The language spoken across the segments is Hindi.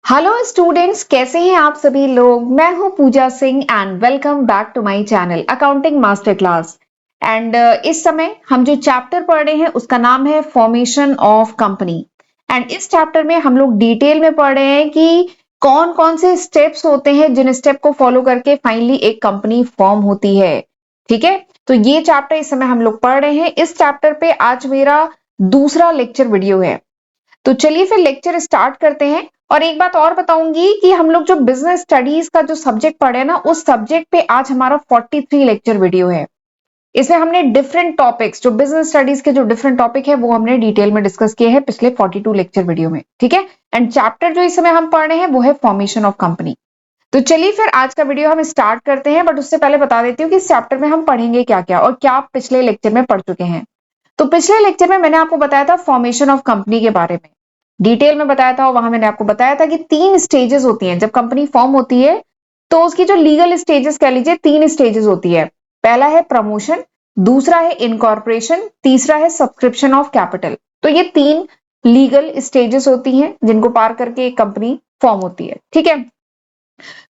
हेलो स्टूडेंट्स, कैसे हैं आप सभी लोग। मैं हूं Pooja Singh and welcome back to my channel Accounting Master Class. And इस समय हम जो चैप्टर पढ़ रहे हैं उसका नाम है फॉर्मेशन ऑफ कंपनी। एंड इस चैप्टर में हम लोग डिटेल में पढ़ रहे हैं कि कौन कौन से स्टेप्स होते हैं जिन स्टेप को फॉलो करके फाइनली एक कंपनी फॉर्म होती है। ठीक है, तो ये चैप्टर इस समय हम लोग पढ़ रहे हैं। इस चैप्टर पे आज मेरा दूसरा लेक्चर वीडियो है। तो चलिए फिर लेक्चर स्टार्ट करते हैं। और एक बात और बताऊंगी कि हम लोग जो बिजनेस स्टडीज का जो सब्जेक्ट पढ़े ना, उस सब्जेक्ट पे आज हमारा 43 लेक्चर वीडियो है। इसमें हमने डिफरेंट टॉपिक्स, जो बिजनेस स्टडीज के जो डिफरेंट टॉपिक है वो हमने डिटेल में डिस्कस किए हैं पिछले 42 लेक्चर वीडियो में। ठीक है, एंड चैप्टर जो इस समय हम पढ़ रहे हैं वो है फॉर्मेशन ऑफ कंपनी। तो चलिए फिर आज का वीडियो हम स्टार्ट करते हैं, बट उससे पहले बता देती हूँ कि इस चैप्टर में हम पढ़ेंगे क्या क्या और क्या आप पिछले लेक्चर में पढ़ चुके हैं। तो पिछले लेक्चर में मैंने आपको बताया था फॉर्मेशन ऑफ कंपनी के बारे में, डिटेल में बताया था। और वहां मैंने आपको बताया था कि 3 स्टेजेस होती हैं जब कंपनी फॉर्म होती है। तो उसकी जो लीगल स्टेजेस कह लीजिए, 3 स्टेजेस होती है। पहला है प्रमोशन, दूसरा है इनकॉर्पोरेशन, तीसरा है सब्सक्रिप्शन ऑफ कैपिटल। तो ये 3 लीगल स्टेजेस होती हैं जिनको पार करके एक कंपनी फॉर्म होती है। ठीक है,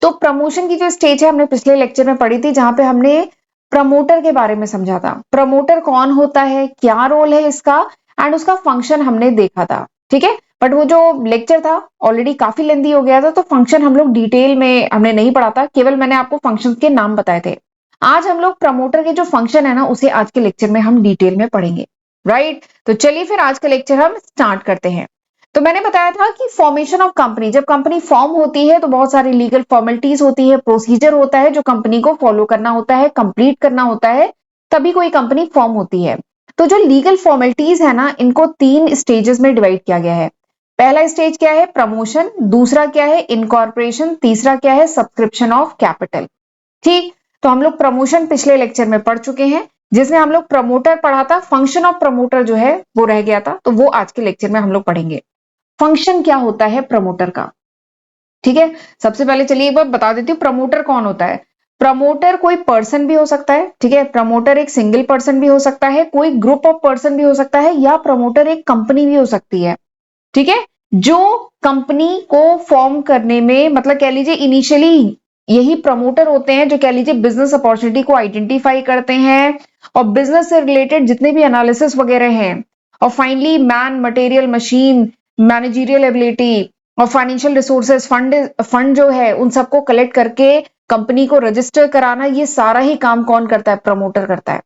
तो प्रमोशन की जो स्टेज है हमने पिछले लेक्चर में पढ़ी थी, जहां पे हमने प्रमोटर के बारे में समझा था। प्रमोटर कौन होता है, क्या रोल है इसका, एंड उसका फंक्शन हमने देखा था। ठीक है, बट वो जो लेक्चर था ऑलरेडी काफी लेंदी हो गया था, तो फंक्शन हम लोग डिटेल में हमने नहीं पढ़ा था, केवल मैंने आपको फंक्शंस के नाम बताए थे। आज हम लोग प्रमोटर के जो फंक्शन है ना, उसे आज के लेक्चर में हम डिटेल में पढ़ेंगे। राइट, तो चलिए फिर आज का लेक्चर हम स्टार्ट करते हैं। तो मैंने बताया था कि फॉर्मेशन ऑफ कंपनी, जब कंपनी फॉर्म होती है तो बहुत सारी लीगल फॉर्मेलिटीज होती है, प्रोसीजर होता है जो कंपनी को फॉलो करना होता है, कंप्लीट करना होता है, तभी कोई कंपनी फॉर्म होती है। तो जो लीगल फॉर्मेलिटीज है ना, इनको 3 स्टेजेस में डिवाइड किया गया है। पहला स्टेज क्या है, प्रमोशन, दूसरा क्या है इनकॉर्पोरेशन, तीसरा क्या है सब्सक्रिप्शन ऑफ कैपिटल। ठीक, तो हम लोग प्रमोशन पिछले लेक्चर में पढ़ चुके हैं, जिसमें हम लोग प्रमोटर पढ़ा था, फंक्शन ऑफ प्रमोटर जो है वो रह गया था, तो वो आज के लेक्चर में हम लोग पढ़ेंगे। फंक्शन क्या होता है प्रमोटर का। ठीक है, सबसे पहले चलिए एक बार बता देती हूँ प्रमोटर कौन होता है। प्रमोटर कोई पर्सन भी हो सकता है। ठीक है, प्रमोटर एक सिंगल पर्सन भी हो सकता है, कोई ग्रुप ऑफ पर्सन भी हो सकता है, या प्रमोटर एक कंपनी भी हो सकती है। ठीक है, जो कंपनी को फॉर्म करने में, मतलब कह लीजिए इनिशियली यही प्रमोटर होते हैं जो कह लीजिए बिजनेस अपॉर्चुनिटी को आइडेंटिफाई करते हैं, और बिजनेस से रिलेटेड जितने भी एनालिसिस वगैरह हैं, और finally man, material, machine, managerial ability और फाइनेंशियल रिसोर्सेज, फंड जो है उन सबको कलेक्ट करके कंपनी को रजिस्टर कराना, ये सारा ही काम कौन करता है, प्रमोटर करता है।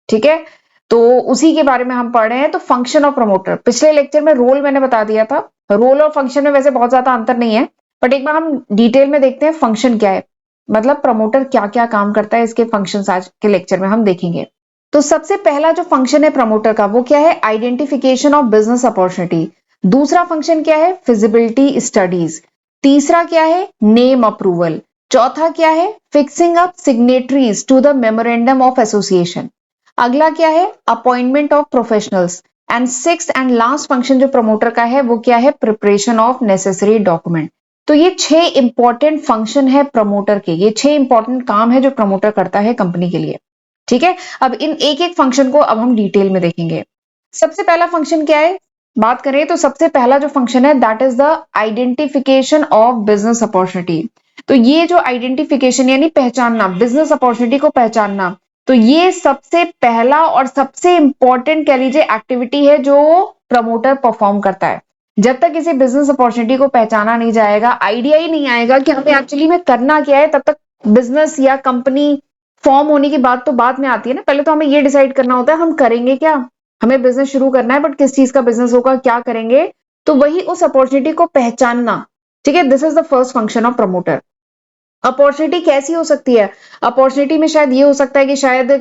ठीक है, तो उसी के बारे में हम पढ़ रहे हैं। तो फंक्शन ऑफ प्रमोटर, पिछले लेक्चर में रोल मैंने बता दिया था। रोल और फंक्शन में वैसे बहुत ज्यादा अंतर नहीं है, बट एक बार हम डिटेल में देखते हैं फंक्शन क्या है, मतलब प्रमोटर क्या क्या काम करता है, इसके फंक्शंस आज के लेक्चर में हम देखेंगे। तो सबसे पहला जो फंक्शन है प्रमोटर का वो क्या है, आइडेंटिफिकेशन ऑफ बिजनेस अपॉर्चुनिटी। दूसरा फंक्शन क्या है, फिजिबिलिटी स्टडीज। तीसरा क्या है, नेम अप्रूवल। चौथा क्या है, fixing up signatories to the memorandum of association. अगला क्या है, appointment of professionals. And sixth and last function जो प्रमोटर का है वो क्या है, प्रिपरेशन ऑफ नेसेसरी डॉक्यूमेंट। तो ये 6 इंपॉर्टेंट फंक्शन है प्रमोटर के, ये 6 इंपॉर्टेंट काम है जो प्रमोटर करता है कंपनी के लिए। ठीक है, अब इन एक एक फंक्शन को अब हम डिटेल में देखेंगे। सबसे पहला फंक्शन क्या है, बात करें तो सबसे पहला जो फंक्शन है that is the identification of business opportunity. तो ये जो आइडेंटिफिकेशन यानी पहचानना, बिजनेस अपॉर्चुनिटी को पहचानना, तो ये सबसे पहला और सबसे इंपॉर्टेंट कह लीजिए एक्टिविटी है जो प्रमोटर परफॉर्म करता है। जब तक किसी बिजनेस अपॉर्चुनिटी को पहचाना नहीं जाएगा, आइडिया ही नहीं आएगा कि हमें एक्चुअली में करना क्या है, तब तक बिजनेस या कंपनी फॉर्म होने की बात तो बाद में आती है ना। पहले तो हमें ये डिसाइड करना होता है हम करेंगे क्या, हमें बिजनेस शुरू करना है, बट किस चीज का बिजनेस होगा, क्या करेंगे, तो वही उस अपॉर्चुनिटी को पहचानना। ठीक है, this is the first function of promoter. Opportunity कैसी हो सकती है, अपॉर्चुनिटी में शायद ये हो सकता है कि शायद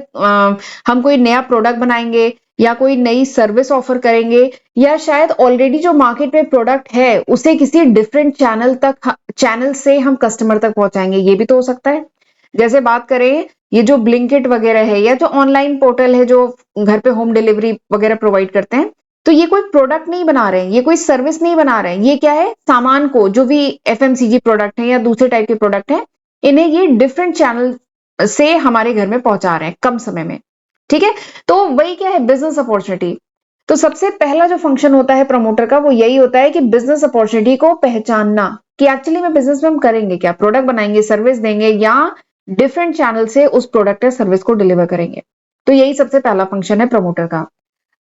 हम कोई नया प्रोडक्ट बनाएंगे, या कोई नई सर्विस ऑफर करेंगे, या शायद ऑलरेडी जो मार्केट में प्रोडक्ट है उसे किसी डिफरेंट चैनल से हम कस्टमर तक पहुंचाएंगे, ये भी तो हो सकता है। जैसे बात करें ये जो ब्लिंकिट वगैरह है, या जो ऑनलाइन पोर्टल है जो घर पे होम डिलीवरी वगैरह प्रोवाइड करते हैं, तो ये कोई प्रोडक्ट नहीं बना रहे हैं, ये कोई सर्विस नहीं बना रहे हैं, ये क्या है, सामान को, जो भी एफएमसीजी प्रोडक्ट है या दूसरे टाइप के प्रोडक्ट है, इन्हें ये डिफरेंट चैनल से हमारे घर में पहुंचा रहे हैं कम समय में। ठीक है, तो वही क्या है, बिजनेस अपॉर्चुनिटी। तो सबसे पहला जो फंक्शन होता है प्रमोटर का वो यही होता है कि बिजनेस अपॉर्चुनिटी को पहचानना कि एक्चुअली में बिजनेस में हम करेंगे क्या, प्रोडक्ट बनाएंगे, सर्विस देंगे, या डिफरेंट चैनल से उस प्रोडक्ट या सर्विस को डिलीवर करेंगे। तो यही सबसे पहला फंक्शन है प्रमोटर का।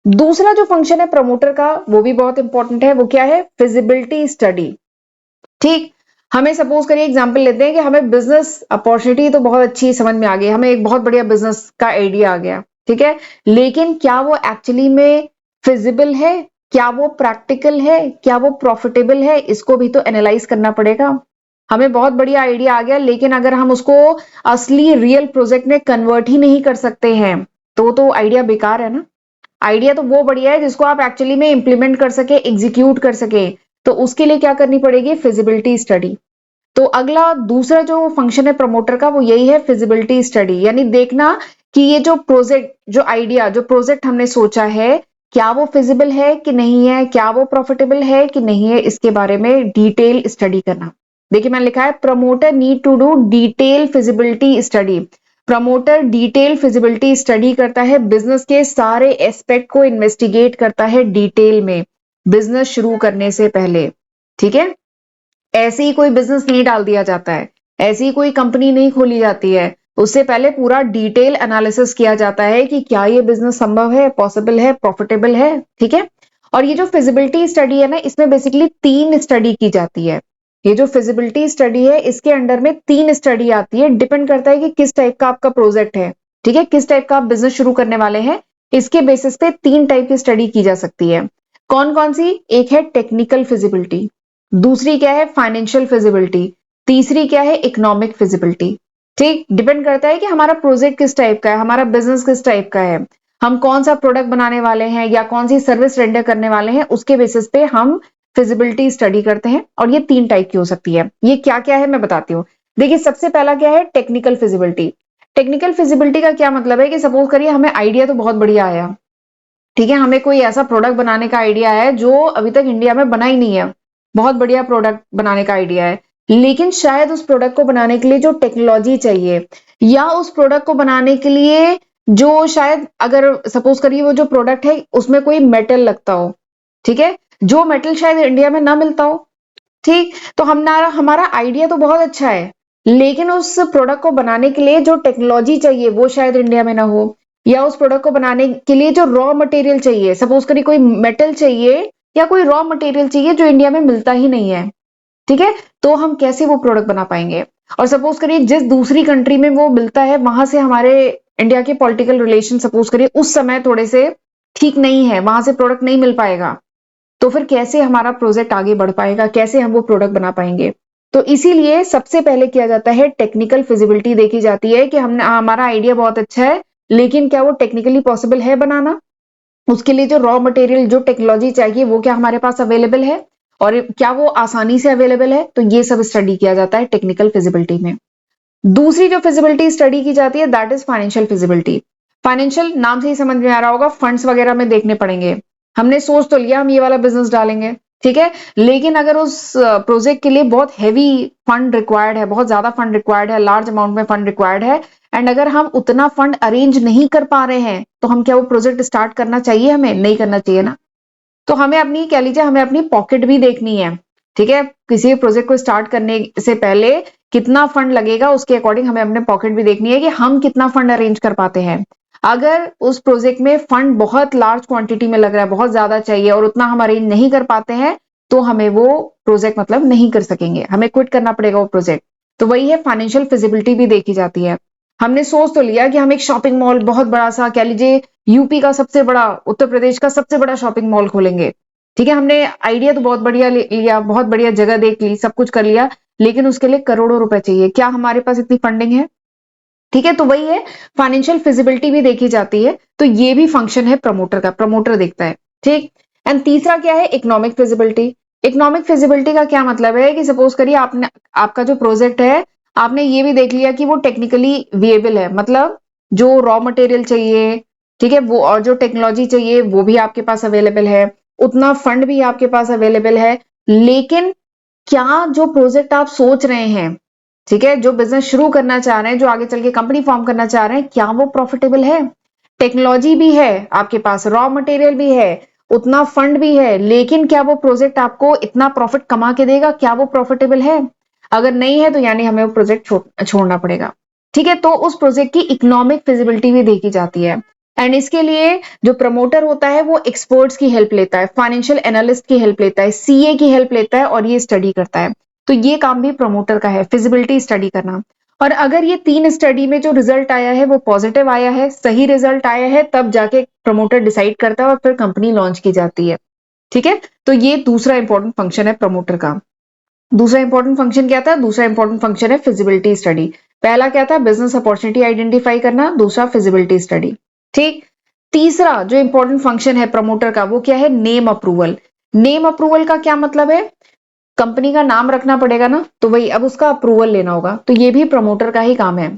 दूसरा जो फंक्शन है प्रमोटर का वो भी बहुत इंपॉर्टेंट है, वो क्या है, फिजिबिलिटी स्टडी। ठीक, हमें सपोज करिए एग्जांपल लेते हैं कि हमें बिजनेस अपॉर्चुनिटी तो बहुत अच्छी समझ में आ गई, हमें एक बहुत बढ़िया बिजनेस का आइडिया आ गया, ठीक है, लेकिन क्या वो एक्चुअली में फिजिबल है, क्या वो प्रैक्टिकल है, क्या वो प्रॉफिटेबल है, इसको भी तो एनालाइज करना पड़ेगा। हमें बहुत बढ़िया आइडिया आ गया लेकिन अगर हम उसको असली रियल प्रोजेक्ट में कन्वर्ट ही नहीं कर सकते हैं तो आइडिया बेकार है ना। आइडिया तो वो बढ़िया है जिसको आप एक्चुअली में इंप्लीमेंट कर सके, एग्जीक्यूट कर सके, तो उसके लिए क्या करनी पड़ेगी, फिजिबिलिटी स्टडी। तो अगला दूसरा जो फंक्शन है प्रमोटर का वो यही है, फिजिबिलिटी स्टडी, यानी देखना कि ये जो प्रोजेक्ट, जो आइडिया, जो प्रोजेक्ट हमने सोचा है, क्या वो फिजिबल है कि नहीं है, क्या वो प्रॉफिटेबल है कि नहीं है, इसके बारे में डिटेल स्टडी करना। देखिए मैंने लिखा है promoter need to do detail feasibility study. Promoter detail feasibility study करता है, बिजनेस के सारे एस्पेक्ट को इन्वेस्टिगेट करता है डिटेल में बिजनेस शुरू करने से पहले। ठीक है, ऐसे ही कोई बिजनेस नहीं डाल दिया जाता है, ऐसी कोई कंपनी नहीं खोली जाती है, उससे पहले पूरा डिटेल एनालिसिस किया जाता है कि क्या ये बिजनेस संभव है, पॉसिबल है, प्रॉफिटेबल है। ठीक है, और ये जो फिजिबिलिटी स्टडी है ना, इसमें बेसिकली 3 स्टडी की जाती है। ये जो फिजिबिलिटी स्टडी है इसके अंडर में 3 स्टडी आती है, डिपेंड करता है कि किस टाइप का आपका प्रोजेक्ट है, ठीक है, किस टाइप का आप बिजनेस शुरू करने वाले हैं, इसके बेसिस पे 3 टाइप की स्टडी की जा सकती है। कौन कौन सी, एक है टेक्निकल फिजिबिलिटी, दूसरी क्या है फाइनेंशियल फिजिबिलिटी, तीसरी क्या है इकोनॉमिक फिजिबिलिटी। ठीक, डिपेंड करता है कि हमारा प्रोजेक्ट किस टाइप का है, हमारा बिजनेस किस टाइप का है, हम कौन सा प्रोडक्ट बनाने वाले हैं या कौन सी सर्विस रेंडर करने वाले हैं, उसके बेसिस पे हम फिजिबिलिटी स्टडी करते हैं। और ये 3 टाइप की हो सकती है। ये क्या क्या है मैं बताती हूँ। देखिए सबसे पहला क्या है, टेक्निकल फिजिबिलिटी। टेक्निकल फिजिबिलिटी का क्या मतलब है कि सपोज करिए हमें आइडिया तो बहुत बढ़िया आया, ठीक है, हमें कोई ऐसा प्रोडक्ट बनाने का आइडिया है जो अभी तक इंडिया में बना ही नहीं है, बहुत बढ़िया प्रोडक्ट बनाने का आइडिया है, लेकिन शायद उस प्रोडक्ट को बनाने के लिए जो टेक्नोलॉजी चाहिए या उस प्रोडक्ट को बनाने के लिए जो शायद, अगर सपोज करिए वो जो प्रोडक्ट है उसमें कोई मेटल लगता हो, ठीक है, जो मेटल शायद इंडिया में ना मिलता हो। ठीक, तो हमारा हमारा आइडिया तो बहुत अच्छा है लेकिन उस प्रोडक्ट को बनाने के लिए जो टेक्नोलॉजी चाहिए वो शायद इंडिया में ना हो, या उस प्रोडक्ट को बनाने के लिए जो रॉ मटेरियल चाहिए, सपोज करिए कोई मेटल चाहिए या कोई रॉ मटेरियल चाहिए जो इंडिया में मिलता ही नहीं है। ठीक है, तो हम कैसे वो प्रोडक्ट बना पाएंगे। और सपोज करिए जिस दूसरी कंट्री में वो मिलता है वहां से हमारे इंडिया के पॉलिटिकल रिलेशन सपोज करिए उस समय थोड़े से ठीक नहीं है, वहां से प्रोडक्ट नहीं मिल पाएगा, तो फिर कैसे हमारा प्रोजेक्ट आगे बढ़ पाएगा, कैसे हम वो प्रोडक्ट बना पाएंगे। तो इसीलिए सबसे पहले किया जाता है टेक्निकल फिजिबिलिटी देखी जाती है कि हमने, हमारा आइडिया बहुत अच्छा है लेकिन क्या वो टेक्निकली पॉसिबल है बनाना, उसके लिए जो रॉ मटेरियल, जो टेक्नोलॉजी चाहिए वो क्या हमारे पास अवेलेबल है, और क्या वो आसानी से अवेलेबल है। तो ये सब स्टडी किया जाता है टेक्निकल फिजिबिलिटी में। दूसरी जो फिजिबिलिटी स्टडी की जाती है that is financial feasibility. Financial नाम से ही समझ में आ रहा होगा, फंड्स वगैरह में देखने पड़ेंगे। हमने सोच तो लिया हम ये वाला बिजनेस डालेंगे, ठीक है, लेकिन अगर उस प्रोजेक्ट के लिए बहुत हैवी फंड रिक्वायर्ड है, बहुत ज्यादा फंड रिक्वायर्ड है, लार्ज अमाउंट में फंड रिक्वायर्ड है, एंड अगर हम उतना फंड अरेंज नहीं कर पा रहे हैं तो हम क्या वो प्रोजेक्ट स्टार्ट करना चाहिए, हमें नहीं करना चाहिए ना। तो हमें अपनी, कह लीजिए हमें अपनी पॉकेट भी देखनी है, ठीक है, किसी प्रोजेक्ट को स्टार्ट करने से पहले कितना फंड लगेगा उसके अकॉर्डिंग हमें अपने पॉकेट भी देखनी है कि हम कितना फंड अरेंज कर पाते हैं। अगर उस प्रोजेक्ट में फंड बहुत लार्ज क्वांटिटी में लग रहा है, बहुत ज्यादा चाहिए और उतना हम अरेंज नहीं कर पाते हैं तो हमें वो प्रोजेक्ट मतलब नहीं कर सकेंगे, हमें क्विट करना पड़ेगा वो प्रोजेक्ट। तो वही है, फाइनेंशियल फिजिबिलिटी भी देखी जाती है। हमने सोच तो लिया कि हम एक शॉपिंग मॉल बहुत बड़ा सा, कह लीजिए यूपी का सबसे बड़ा, उत्तर प्रदेश का सबसे बड़ा शॉपिंग मॉल खोलेंगे, ठीक है, हमने आइडिया तो बहुत बढ़िया लिया, बहुत बढ़िया जगह देख ली, सब कुछ कर लिया, लेकिन उसके लिए करोड़ों रुपए चाहिए, क्या हमारे पास इतनी फंडिंग है। ठीक है, तो वही है, फाइनेंशियल फिजिबिलिटी भी देखी जाती है। तो ये भी फंक्शन है प्रमोटर का, प्रमोटर देखता है। ठीक, एंड तीसरा क्या है, इकोनॉमिक फिजिबिलिटी। इकोनॉमिक फिजिबिलिटी का क्या मतलब है कि सपोज करिए आपने, आपका जो प्रोजेक्ट है, आपने ये भी देख लिया कि वो टेक्निकली विएबल है, मतलब जो रॉ मटेरियल चाहिए, ठीक है, वो और जो टेक्नोलॉजी चाहिए वो भी आपके पास अवेलेबल है, उतना फंड भी आपके पास अवेलेबल है, लेकिन क्या जो प्रोजेक्ट आप सोच रहे हैं, ठीक है, जो बिजनेस शुरू करना चाह रहे हैं, जो आगे चल के कंपनी फॉर्म करना चाह रहे हैं, क्या वो प्रॉफिटेबल है। टेक्नोलॉजी भी है आपके पास, रॉ मटेरियल भी है, उतना फंड भी है, लेकिन क्या वो प्रोजेक्ट आपको इतना प्रॉफिट कमा के देगा? क्या वो प्रॉफिटेबल है? अगर नहीं है तो यानी हमें वो प्रोजेक्ट छोड़ना पड़ेगा। ठीक है, तो उस प्रोजेक्ट की इकोनॉमिक फिजिबिलिटी भी देखी जाती है। एंड इसके लिए जो प्रमोटर होता है वो एक्सपर्ट्स की हेल्प लेता है, फाइनेंशियल एनालिस्ट की हेल्प लेता है, सीए की हेल्प लेता है और ये स्टडी करता है। तो ये काम भी प्रमोटर का है, फिजिबिलिटी स्टडी करना। और अगर ये 3 स्टडी में जो रिजल्ट आया है वो पॉजिटिव आया है, सही रिजल्ट आया है, तब जाके प्रमोटर डिसाइड करता है और फिर कंपनी लॉन्च की जाती है। ठीक है, तो ये दूसरा इंपॉर्टेंट फंक्शन है प्रमोटर का। दूसरा इंपॉर्टेंट फंक्शन क्या था? दूसरा इंपॉर्टेंट फंक्शन है फिजिबिलिटी स्टडी। पहला क्या था? बिजनेस अपॉर्चुनिटी आइडेंटिफाई करना, दूसरा फिजिबिलिटी स्टडी। ठीक। तीसरा जो इंपॉर्टेंट फंक्शन है प्रमोटर का वो क्या है? Name approval. नेम अप्रूवल का क्या मतलब है? कंपनी का नाम रखना पड़ेगा ना, तो वही अब उसका अप्रूवल लेना होगा, तो ये भी प्रमोटर का ही काम है।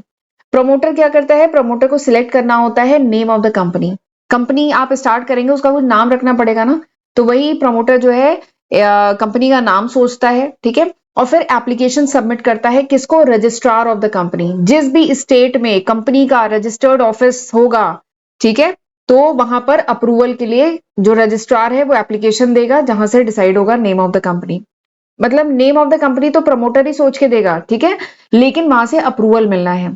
प्रमोटर क्या करता है? प्रमोटर को सिलेक्ट करना होता है name of the company. Company आप स्टार्ट करेंगे, उसका कुछ नाम रखना पड़ेगा ना, तो वही प्रमोटर जो है कंपनी का नाम सोचता है। ठीक है, और फिर एप्लीकेशन सबमिट करता है किसको? Registrar of the company. जिस भी स्टेट में कंपनी का रजिस्टर्ड ऑफिस होगा, ठीक है, तो वहां पर अप्रूवल के लिए जो रजिस्ट्रार है वो एप्लीकेशन देगा, जहां से डिसाइड होगा नेम ऑफ द कंपनी। मतलब नेम ऑफ द कंपनी तो प्रमोटर ही सोच के देगा, ठीक है, लेकिन वहां से अप्रूवल मिलना है।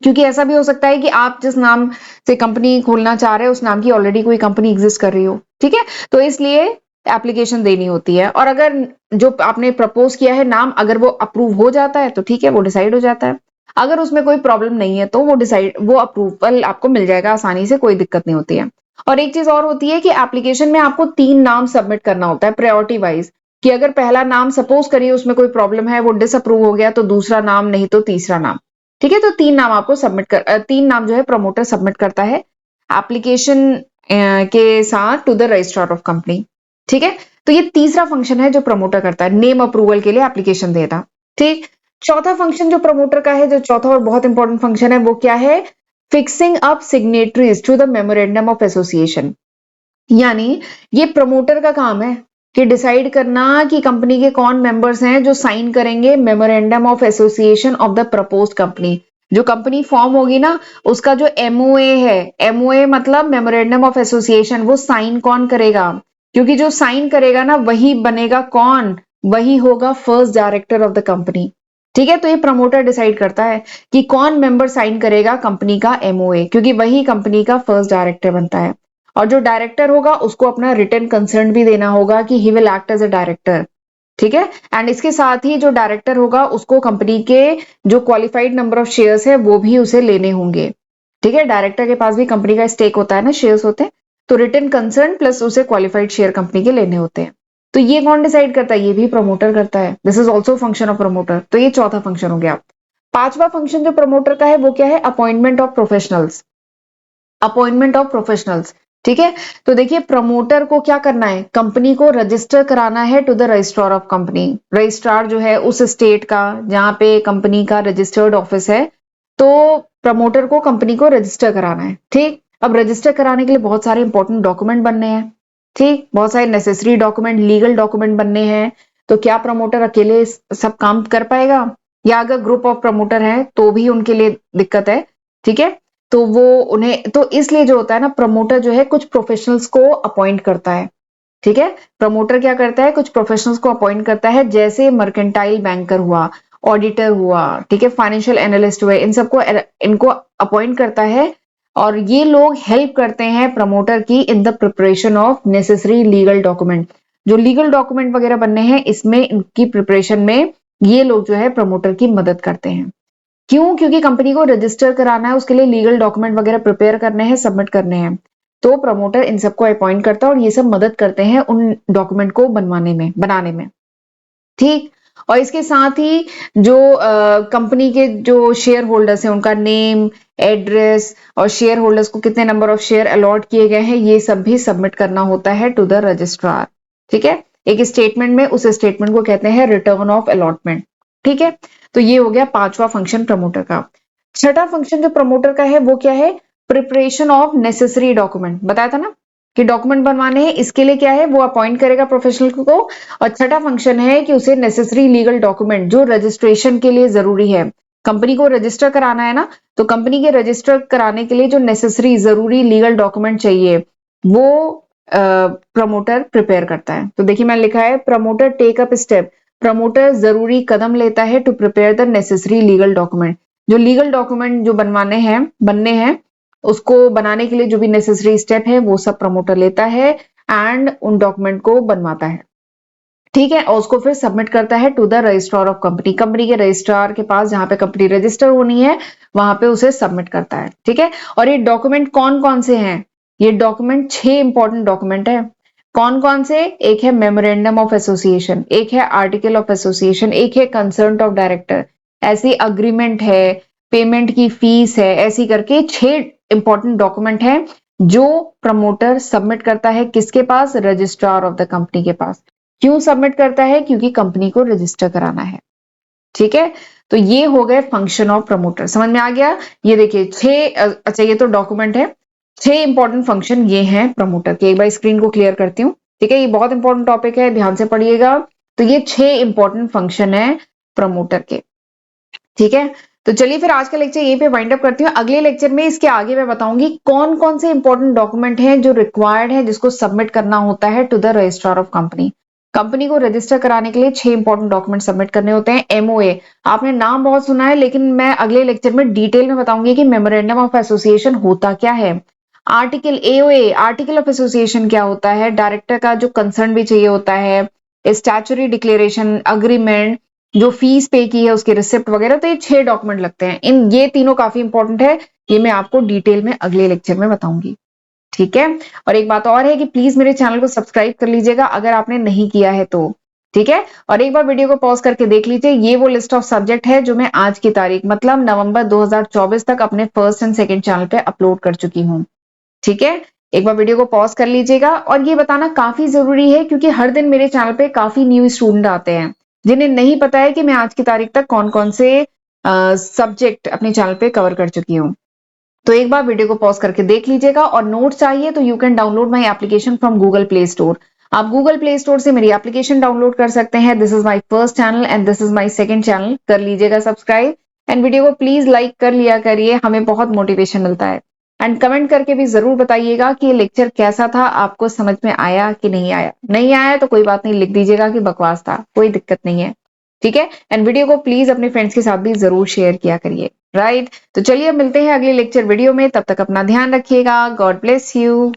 क्योंकि ऐसा भी हो सकता है कि आप जिस नाम से कंपनी खोलना चाह रहे हो उस नाम की ऑलरेडी कोई कंपनी एग्जिस्ट कर रही हो। ठीक है, तो इसलिए एप्लीकेशन देनी होती है। और अगर जो आपने प्रपोज किया है नाम, अगर वो अप्रूव हो जाता है तो ठीक है, वो डिसाइड हो जाता है। अगर उसमें कोई प्रॉब्लम नहीं है तो वो अप्रूवल आपको मिल जाएगा आसानी से, कोई दिक्कत नहीं होती है। और एक चीज और होती है कि एप्लीकेशन में आपको 3 नाम सबमिट करना होता है प्रायोरिटी वाइज, कि अगर पहला नाम सपोज करिए उसमें कोई प्रॉब्लम है, वो डिसअप्रूव हो गया, तो दूसरा नाम, नहीं तो तीसरा नाम। ठीक है, तो 3 नाम आपको तीन नाम जो है प्रमोटर सबमिट करता है एप्लीकेशन के साथ to the registrar of company. ठीक है, तो ये तीसरा फंक्शन है जो प्रमोटर करता है, नेम अप्रूवल के लिए एप्लीकेशन देना। ठीक। चौथा फंक्शन जो प्रमोटर का है, जो चौथा और बहुत इंपॉर्टेंट फंक्शन है, वो क्या है? Fixing up signatories to the memorandum of association. यानी ये प्रमोटर का काम है कि डिसाइड करना कि कंपनी के कौन मेंबर्स हैं जो साइन करेंगे memorandum of association of the proposed company. जो कंपनी फॉर्म होगी ना, उसका जो एमओए है, एमओए मतलब मेमोरेंडम ऑफ एसोसिएशन, वो साइन कौन करेगा? क्योंकि जो साइन करेगा ना वही बनेगा कौन? वही होगा first director of the company. ठीक है, तो ये प्रमोटर डिसाइड करता है कि कौन मेंबर साइन करेगा कंपनी का एमओए, क्योंकि वही कंपनी का फर्स्ट डायरेक्टर बनता है। और जो डायरेक्टर होगा उसको अपना रिटन कंसर्न भी देना होगा कि he will act as a director. ठीक है, एंड इसके साथ ही जो डायरेक्टर होगा उसको कंपनी के जो क्वालिफाइड नंबर ऑफ शेयर्स है वो भी उसे लेने होंगे। ठीक है, डायरेक्टर के पास भी कंपनी का स्टेक होता है ना, शेयर्स होते हैं, तो रिटन कंसर्न प्लस उसे क्वालिफाइड शेयर कंपनी के लेने होते हैं। तो ये कौन डिसाइड करता है? ये भी प्रमोटर करता है। This is also function of promoter. तो ये चौथा फंक्शन हो गया। पांचवा फंक्शन जो प्रमोटर का है वो क्या है? Appointment of professionals. Appointment of professionals. ठीक है, तो देखिए प्रमोटर को क्या करना है? कंपनी को रजिस्टर कराना है to the registrar of company. Registrar जो है उस स्टेट का जहां पे कंपनी का रजिस्टर्ड ऑफिस है, तो प्रमोटर को कंपनी को रजिस्टर कराना है। ठीक, अब रजिस्टर कराने के लिए बहुत सारे इंपॉर्टेंट डॉक्यूमेंट बनने हैं। ठीक, बहुत सारे नेसेसरी डॉक्यूमेंट, लीगल डॉक्यूमेंट बनने हैं। तो क्या प्रमोटर अकेले सब काम कर पाएगा, या अगर ग्रुप ऑफ प्रमोटर है तो भी उनके लिए दिक्कत है। ठीक है, तो वो उन्हें, तो इसलिए जो होता है ना, प्रमोटर जो है कुछ प्रोफेशनल्स को अपॉइंट करता है। ठीक है, प्रमोटर क्या करता है? कुछ प्रोफेशनल्स को अपॉइंट करता है, जैसे मर्केंटाइल बैंकर हुआ, ऑडिटर हुआ, ठीक है, फाइनेंशियल एनालिस्ट हुए, इन सबको इनको अपॉइंट करता है। और ये लोग हेल्प करते हैं प्रमोटर की in the preparation of necessary legal document. जो लीगल डॉक्यूमेंट वगैरह बनने हैं, इसमें इनकी प्रिपरेशन में ये लोग जो है प्रमोटर की मदद करते हैं। क्यों? क्योंकि कंपनी को रजिस्टर कराना है, उसके लिए लीगल डॉक्यूमेंट वगैरह प्रिपेयर करने हैं, सबमिट करने हैं। तो प्रमोटर इन सबको अपॉइंट करता है और ये सब मदद करते हैं उन डॉक्यूमेंट को बनाने में। ठीक, और इसके साथ ही जो कंपनी के जो शेयर होल्डर्स हैं उनका नेम, एड्रेस, और शेयर होल्डर्स को कितने नंबर ऑफ शेयर अलॉट किए गए हैं, ये सब भी सबमिट करना होता है टू द रजिस्ट्रार। ठीक है, एक स्टेटमेंट में, उस स्टेटमेंट को कहते हैं रिटर्न ऑफ अलॉटमेंट। ठीक है, तो ये हो गया पांचवा फंक्शन प्रमोटर का। छठा फंक्शन जो प्रमोटर का है वो क्या है? Preparation of necessary document. बताया था ना कि डॉक्यूमेंट बनवाने हैं, इसके लिए क्या है? वो अपॉइंट करेगा प्रोफेशनल को। और छठा फंक्शन है कि उसे नेसेसरी लीगल डॉक्यूमेंट जो रजिस्ट्रेशन के लिए जरूरी है, कंपनी को रजिस्टर कराना है ना, तो कंपनी के रजिस्टर कराने के लिए जो नेसेसरी जरूरी लीगल डॉक्यूमेंट चाहिए वो प्रमोटर प्रिपेयर करता है। तो देखिए मैंने लिखा है promoter take up step, promoter जरूरी कदम लेता है to prepare the necessary legal document, जो लीगल डॉक्यूमेंट जो बनने हैं उसको बनाने के लिए जो भी नेसेसरी स्टेप है वो सब प्रमोटर लेता है एंड उन डॉक्यूमेंट को बनवाता है। ठीक है, और उसको फिर सबमिट करता है to the registrar of company, company के रजिस्ट्रार के पास जहां पे कंपनी रजिस्टर होनी है वहां पे उसे सबमिट करता है। ठीक है, और ये डॉक्यूमेंट कौन कौन से हैं? ये डॉक्यूमेंट 6 इंपॉर्टेंट डॉक्यूमेंट है। कौन कौन से? एक है मेमोरेंडम ऑफ एसोसिएशन, एक है आर्टिकल ऑफ एसोसिएशन, एक है कंसर्न ऑफ डायरेक्टर, ऐसी अग्रीमेंट है, पेमेंट की फीस है, ऐसी करके 6 इंपॉर्टेंट डॉक्यूमेंट है जो प्रमोटर सबमिट करता है किसके पास? रजिस्ट्रार ऑफ द कंपनी के पास। क्यों सबमिट करता है? क्योंकि कंपनी को रजिस्टर कराना है। ठीक है, तो ये हो गए फंक्शन ऑफ प्रमोटर, समझ में आ गया? ये देखिए 6, अच्छा ये तो डॉक्यूमेंट है, 6 इंपॉर्टेंट फंक्शन ये हैं प्रमोटर के। एक बार स्क्रीन को क्लियर करती हूँ। ठीक है, ये बहुत इंपॉर्टेंट टॉपिक है, ध्यान से पढ़िएगा। तो ये 6 इंपॉर्टेंट फंक्शन है प्रमोटर के। ठीक है, तो चलिए फिर आज का लेक्चर यहीं पे वाइंड अप करती हूँ। अगले लेक्चर में इसके आगे मैं बताऊंगी कौन कौन से इंपॉर्टेंट डॉक्यूमेंट हैं जो रिक्वायर्ड है, जिसको सबमिट करना होता है to the registrar of company. Company को रजिस्टर कराने के लिए 6 इंपॉर्टेंट डॉक्यूमेंट सबमिट करने होते हैं। एमओए, आपने नाम बहुत सुना है, लेकिन मैं अगले लेक्चर में डिटेल में बताऊंगी कि मेमोरेंडम ऑफ एसोसिएशन होता क्या है। Article AOA, article of association क्या होता है, डायरेक्टर का जो कंसर्न भी चाहिए होता है, स्टैच्यूटरी डिक्लेरेशन, अग्रीमेंट, जो फीस पे की है उसके रिसिप्ट वगैरह। तो ये 6 डॉक्यूमेंट लगते हैं। ये तीनों काफी इंपॉर्टेंट है, ये मैं आपको डिटेल में अगले लेक्चर में बताऊंगी। ठीक है, और एक बात और है कि प्लीज मेरे चैनल को सब्सक्राइब कर लीजिएगा अगर आपने नहीं किया है तो। ठीक है, और एक बार वीडियो को पॉज करके देख लीजिए, ये वो लिस्ट ऑफ सब्जेक्ट है जो मैं आज की तारीख मतलब नवंबर 2024 तक अपने फर्स्ट एंड सेकंड चैनल पे अपलोड कर चुकी हूँ। ठीक है, एक बार वीडियो को पॉज कर लीजिएगा। और ये बताना काफी जरूरी है क्योंकि हर दिन मेरे चैनल पे काफी न्यू स्टूडेंट आते हैं जिन्हें नहीं पता है कि मैं आज की तारीख तक कौन कौन से सब्जेक्ट अपने चैनल पे कवर कर चुकी हूँ। तो एक बार वीडियो को पॉज करके देख लीजिएगा। और नोट चाहिए तो you can download my application from Google play store. आप गूगल प्ले स्टोर से मेरी एप्लीकेशन डाउनलोड कर सकते हैं। This is my first channel and this is my second channel, कर लीजिएगा सब्सक्राइब एंड वीडियो को प्लीज लाइक कर लिया करिए, हमें बहुत मोटिवेशन मिलता है। एंड कमेंट करके भी जरूर बताइएगा कि ये लेक्चर कैसा था, आपको समझ में आया कि नहीं आया। नहीं आया तो कोई बात नहीं, लिख दीजिएगा कि बकवास था, कोई दिक्कत नहीं है। ठीक है, एंड वीडियो को प्लीज अपने फ्रेंड्स के साथ भी जरूर शेयर किया करिए। राइट, तो चलिए अब मिलते हैं अगले लेक्चर वीडियो में, तब तक अपना ध्यान रखिएगा। God bless you.